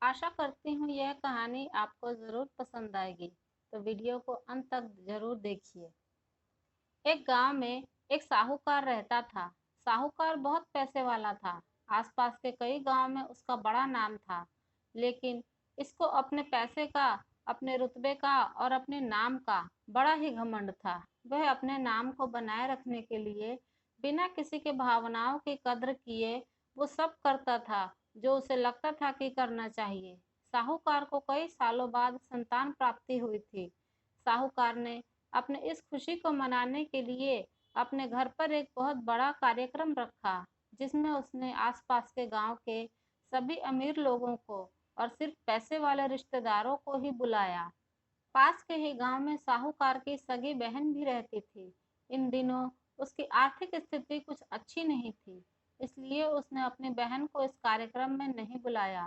आशा करती हूँ यह कहानी आपको ज़रूर पसंद आएगी, तो वीडियो को अंत तक ज़रूर देखिए। एक गांव में एक साहूकार रहता था। साहूकार बहुत पैसे वाला था। आसपास के कई गांव में उसका बड़ा नाम था, लेकिन इसको अपने पैसे का, अपने रुतबे का और अपने नाम का बड़ा ही घमंड था। वह अपने नाम को बनाए रखने के लिए बिना किसी के भावनाओं की कद्र किए वो सब करता था जो उसे लगता था कि करना चाहिए। साहूकार को कई सालों बाद संतान प्राप्ति हुई थी। साहूकार ने अपने इस खुशी को मनाने के लिए अपने घर पर एक बहुत बड़ा कार्यक्रम रखा, जिसमें उसने आसपास के गांव के सभी अमीर लोगों को और सिर्फ पैसे वाले रिश्तेदारों को ही बुलाया। पास के ही गांव में साहूकार की सगी बहन भी रहती थी। इन दिनों उसकी आर्थिक स्थिति कुछ अच्छी नहीं थी, इसलिए उसने अपनी बहन को इस कार्यक्रम में नहीं बुलाया।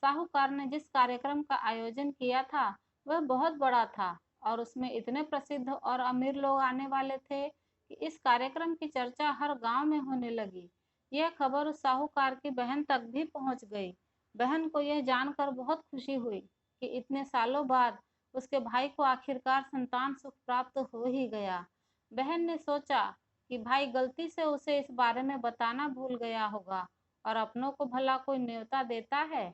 साहूकार ने जिस कार्यक्रम का आयोजन किया था वह बहुत बड़ा था और उसमें इतने प्रसिद्ध और अमीर लोग आने वाले थे कि इस कार्यक्रम की चर्चा हर गांव में होने लगी। यह खबर उस साहूकार की बहन तक भी पहुंच गई। बहन को यह जानकर बहुत खुशी हुई कि इतने सालों बाद उसके भाई को आखिरकार संतान सुख प्राप्त हो ही गया। बहन ने सोचा कि भाई गलती से उसे इस बारे में बताना भूल गया होगा और अपनों को भला कोई न्योता देता है।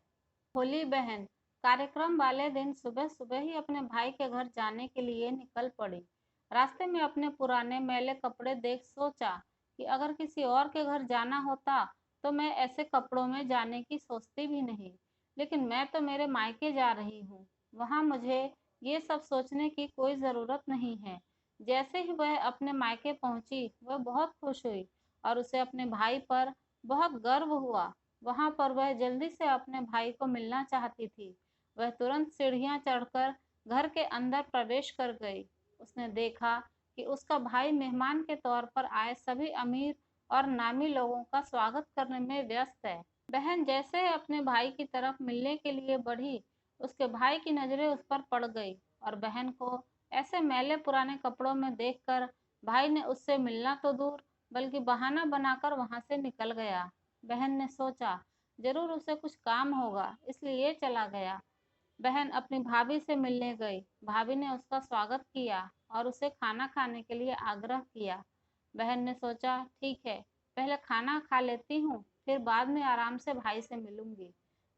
होली बहन कार्यक्रम वाले दिन सुबह सुबह ही अपने भाई के घर जाने के लिए निकल पड़ी। रास्ते में अपने पुराने मैले कपड़े देख सोचा कि अगर किसी और के घर जाना होता तो मैं ऐसे कपड़ों में जाने की सोचती भी नहीं, लेकिन मैं तो मेरे मायके जा रही हूँ, वहाँ मुझे ये सब सोचने की कोई ज़रूरत नहीं है। जैसे ही वह अपने मायके पहुंची वह बहुत खुश हुई और उसे अपने भाई पर बहुत गर्व हुआ। वहां पर वह जल्दी से अपने भाई को मिलना चाहती थी। वह तुरंत सीढ़ियां चढ़कर घर के अंदर प्रवेश कर गई। उसने देखा कि उसका भाई मेहमान के तौर पर आए सभी अमीर और नामी लोगों का स्वागत करने में व्यस्त है। बहन जैसे अपने भाई की तरफ मिलने के लिए बढ़ी, उसके भाई की नजरें उस पर पड़ गई और बहन को ऐसे मैले पुराने कपड़ों में देखकर भाई ने उससे मिलना तो दूर बल्कि बहाना बनाकर वहां से निकल गया। बहन ने सोचा जरूर उसे कुछ काम होगा, इसलिए चला गया। बहन अपनी भाभी से मिलने गई। भाभी ने उसका स्वागत किया और उसे खाना खाने के लिए आग्रह किया। बहन ने सोचा ठीक है, पहले खाना खा लेती हूँ, फिर बाद में आराम से भाई से मिलूंगी।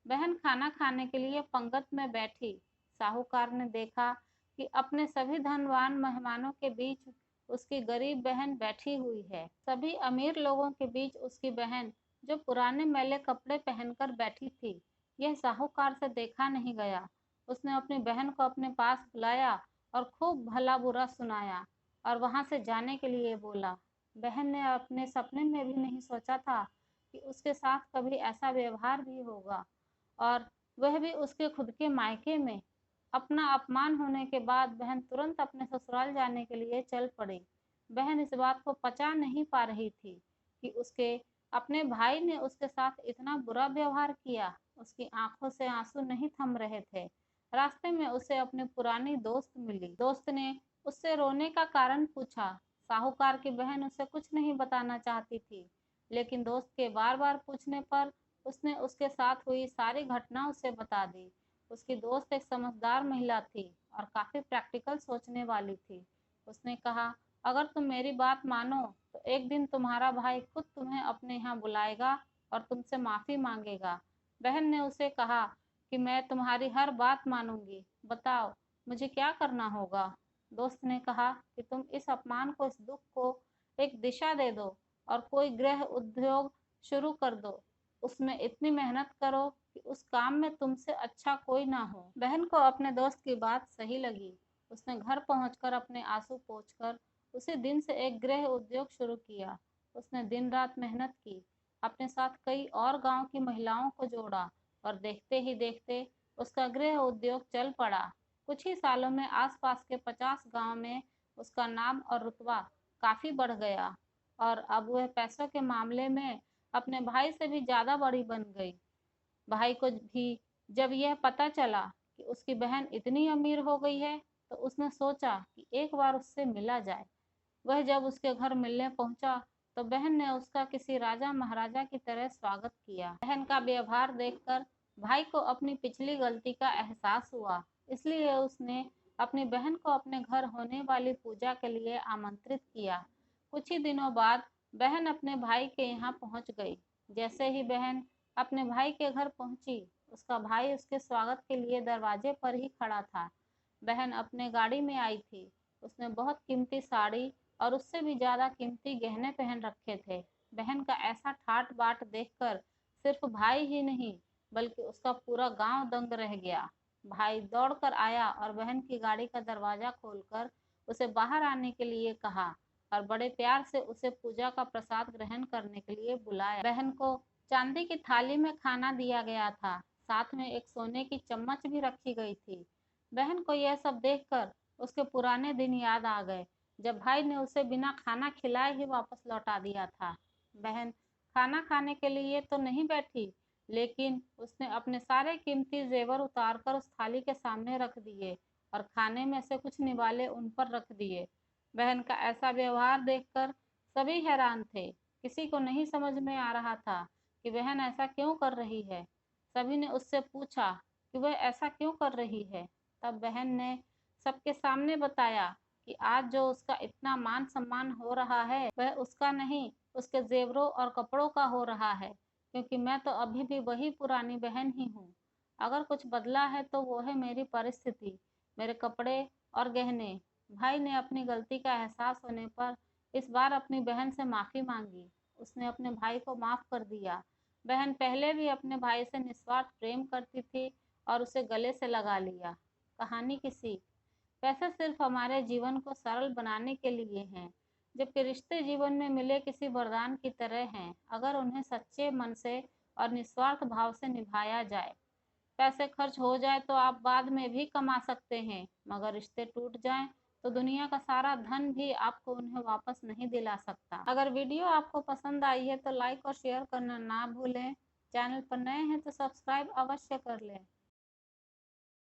बहन खाना खाने के लिए पंगत में बैठी। साहूकार ने देखा कि अपने सभी धनवान मेहमानों के बीच उसकी गरीब बहन बैठी हुई है। सभी अमीर लोगों के बीच उसकी बहन, जो पुराने मैले कपड़े पहनकर बैठी थी, यह साहूकार से देखा नहीं गया। उसने अपनी बहन को अपने पास बुलाया और खूब भला बुरा सुनाया और वहां से जाने के लिए बोला। बहन ने अपने सपने में भी नहीं सोचा था कि उसके साथ कभी ऐसा व्यवहार भी होगा, और वह भी उसके खुद के मायके में। अपना अपमान होने के बाद बहन तुरंत अपने ससुराल जाने के लिए चल पड़ी। बहन इस बात को पचा नहीं पा रही थी कि उसके अपने भाई ने उसके साथ इतना बुरा व्यवहार किया। उसकी आंखों से आंसू नहीं थम रहे थे। रास्ते में उसे अपनी पुरानी दोस्त मिली। दोस्त ने उससे रोने का कारण पूछा। साहूकार की बहन उसे कुछ नहीं बताना चाहती थी, लेकिन दोस्त के बार बार पूछने पर उसने उसके साथ हुई सारी घटना उसे बता दी। उसकी दोस्त एक समझदार महिला थी और काफी प्रैक्टिकल सोचने वाली थी। उसने कहा, अगर तुम मेरी बात मानो तो एक दिन तुम्हारा भाई खुद तुम्हें अपने यहाँ बुलाएगा और तुमसे माफी मांगेगा। बहन ने उसे कहा कि मैं तुम्हारी हर बात मानूंगी, बताओ मुझे क्या करना होगा। दोस्त ने कहा कि तुम इस अपमान को, इस दुख को एक दिशा दे दो और कोई गृह उद्योग शुरू कर दो। उसमें इतनी मेहनत करो कि उस काम में तुमसे अच्छा कोई ना हो। बहन को अपने दोस्त की बात सही लगी। उसने घर पहुंचकर अपने आंसू पोंछकर उसी दिन से एक गृह उद्योग शुरू किया। उसने दिन रात मेहनत की, अपने साथ कई और गांव की महिलाओं को जोड़ा और देखते ही देखते उसका गृह उद्योग चल पड़ा। कुछ ही सालों में आसपास के 50 गांव में उसका नाम और रुतबा काफी बढ़ गया और अब वह पैसों के मामले में अपने भाई से भी ज्यादा बड़ी बन गई। भाई को भी जब यह पता चला कि उसकी बहन इतनी अमीर हो गई है, तो उसने सोचा कि एक बार उससे मिला जाए। वह जब उसके घर मिलने पहुंचा तो बहन ने उसका किसी राजा महाराजा की तरह स्वागत किया। बहन का व्यवहार देखकर भाई को अपनी पिछली गलती का एहसास हुआ, इसलिए उसने अपनी बहन को अपने घर होने वाली पूजा के लिए आमंत्रित किया। कुछ ही दिनों बाद बहन अपने भाई के यहाँ पहुँच गई। जैसे ही बहन अपने भाई के घर पहुंची, उसका भाई उसके स्वागत के लिए दरवाजे पर ही खड़ा था। बहन अपने गाड़ी में आई थी। उसने बहुत कीमती साड़ी और उससे भी ज्यादा कीमती गहने पहन रखे थे। बहन का ऐसा ठाट बाट देखकर सिर्फ भाई ही नहीं, बल्कि उसका पूरा गांव दंग रह गया। भाई दौड़कर आया और बहन की गाड़ी का दरवाजा खोलकर उसे बाहर आने के लिए कहा और बड़े प्यार से उसे पूजा का प्रसाद ग्रहण करने के लिए बुलाया। बहन को चांदी की थाली में खाना दिया गया था, साथ में एक सोने की चम्मच भी रखी गई थी। बहन को यह सब देखकर उसके पुराने दिन याद आ गए, जब भाई ने उसे बिना खाना खिलाए ही वापस लौटा दिया था। बहन खाना खाने के लिए तो नहीं बैठी, लेकिन उसने अपने सारे कीमती जेवर उतारकर उस थाली के सामने रख दिए और खाने में से कुछ निवाले उन पर रख दिए। बहन का ऐसा व्यवहार देखकर सभी हैरान थे। किसी को नहीं समझ में आ रहा था कि बहन ऐसा क्यों कर रही है। सभी ने उससे पूछा कि वह ऐसा क्यों कर रही है। तब बहन ने सबके सामने बताया कि आज जो उसका इतना मान सम्मान हो रहा है, वह उसका नहीं, उसके जेवरों और कपड़ों का हो रहा है, क्योंकि मैं तो अभी भी वही पुरानी बहन ही हूँ। अगर कुछ बदला है तो वो है मेरी परिस्थिति, मेरे कपड़े और गहने। भाई ने अपनी गलती का एहसास होने पर इस बार अपनी बहन से माफी मांगी। उसने अपने भाई को माफ कर दिया। बहन पहले भी अपने भाई से निस्वार्थ प्रेम करती थी और उसे गले से लगा लिया। कहानी की सीख: पैसे सिर्फ हमारे जीवन को सरल बनाने के लिए हैं, जबकि रिश्ते जीवन में मिले किसी वरदान की तरह हैं, अगर उन्हें सच्चे मन से और निस्वार्थ भाव से निभाया जाए। पैसे खर्च हो जाए तो आप बाद में भी कमा सकते हैं, मगर रिश्ते टूट जाएं तो दुनिया का सारा धन भी आपको उन्हें वापस नहीं दिला सकता। अगर वीडियो आपको पसंद आई है तो लाइक और शेयर करना ना भूलें। चैनल पर नए हैं तो सब्सक्राइब अवश्य कर लें।